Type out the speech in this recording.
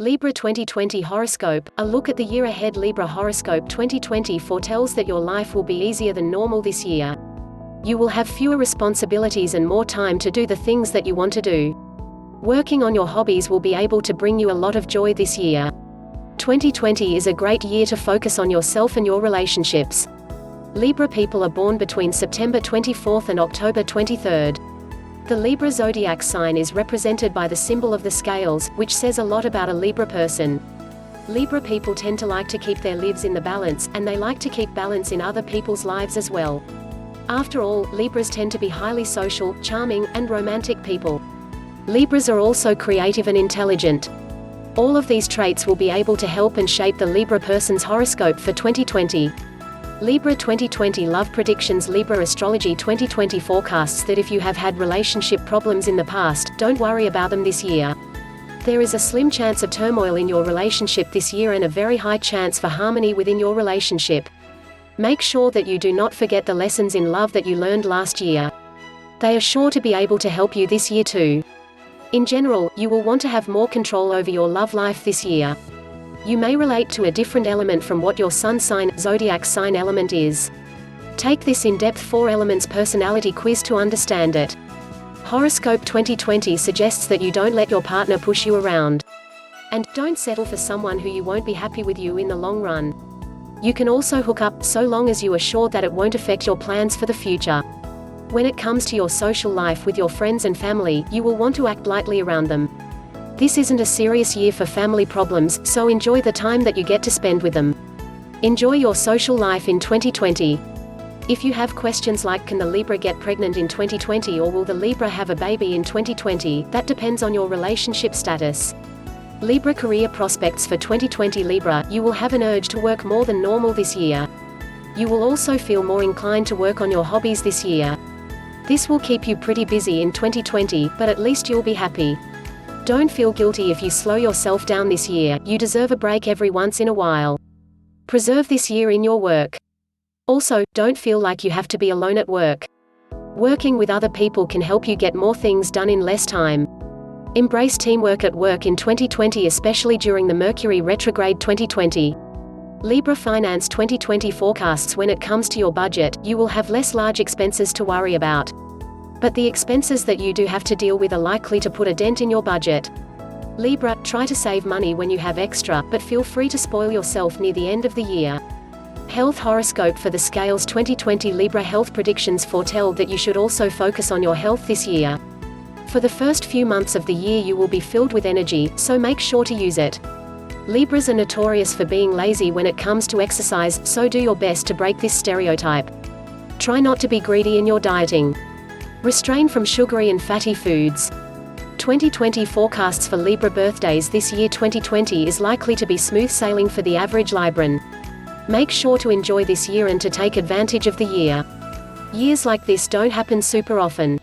Libra 2020 horoscope. A look at the year ahead. Libra horoscope 2020 foretells that your life will be easier than normal this year. You will have fewer responsibilities and more time to do the things that you want to do. Working on your hobbies will be able to bring you a lot of joy this year. 2020 is a great year to focus on yourself and your relationships. Libra people are born between September 24th and October 23rd. The Libra zodiac sign is represented by the symbol of the scales, which says a lot about a Libra person. Libra people tend to like to keep their lives in the balance, and they like to keep balance in other people's lives as well. After all, Libras tend to be highly social, charming, and romantic people. Libras are also creative and intelligent. All of these traits will be able to help and shape the Libra person's horoscope for 2020. Libra 2020 love predictions. Libra astrology 2020 forecasts that if you have had relationship problems in the past, don't worry about them this year. There is a slim chance of turmoil in your relationship this year and a very high chance for harmony within your relationship. Make sure that you do not forget the lessons in love that you learned last year. They are sure to be able to help you this year too. In general, you will want to have more control over your love life this year. You may relate to a different element from what your sun sign, zodiac sign element is. Take this in-depth 4 elements personality quiz to understand it. Horoscope 2020 suggests that you don't let your partner push you around. And don't settle for someone who you won't be happy with you in the long run. You can also hook up, so long as you are sure that it won't affect your plans for the future. When it comes to your social life with your friends and family, you will want to act lightly around them. This isn't a serious year for family problems, so enjoy the time that you get to spend with them. Enjoy your social life in 2020. If you have questions like can the Libra get pregnant in 2020 or will the Libra have a baby in 2020, that depends on your relationship status. Libra career prospects for 2020. Libra, you will have an urge to work more than normal this year. You will also feel more inclined to work on your hobbies this year. This will keep you pretty busy in 2020, but at least you'll be happy. Don't feel guilty if you slow yourself down this year. You deserve a break every once in a while. Preserve this year in your work. Also, don't feel like you have to be alone at work. Working with other people can help you get more things done in less time. Embrace teamwork at work in 2020, especially during the Mercury retrograde 2020. Libra finance 2020 forecasts when it comes to your budget, you will have less large expenses to worry about. But the expenses that you do have to deal with are likely to put a dent in your budget. Libra, try to save money when you have extra, but feel free to spoil yourself near the end of the year. Health horoscope for the scales 2020 Libra health predictions foretell that you should also focus on your health this year. For the first few months of the year you will be filled with energy, so make sure to use it. Libras are notorious for being lazy when it comes to exercise, so do your best to break this stereotype. Try not to be greedy in your dieting. Restrain from sugary and fatty foods. 2020 forecasts for Libra birthdays. This year 2020 is likely to be smooth sailing for the average Libran. Make sure to enjoy this year and to take advantage of the year. Years like this don't happen super often.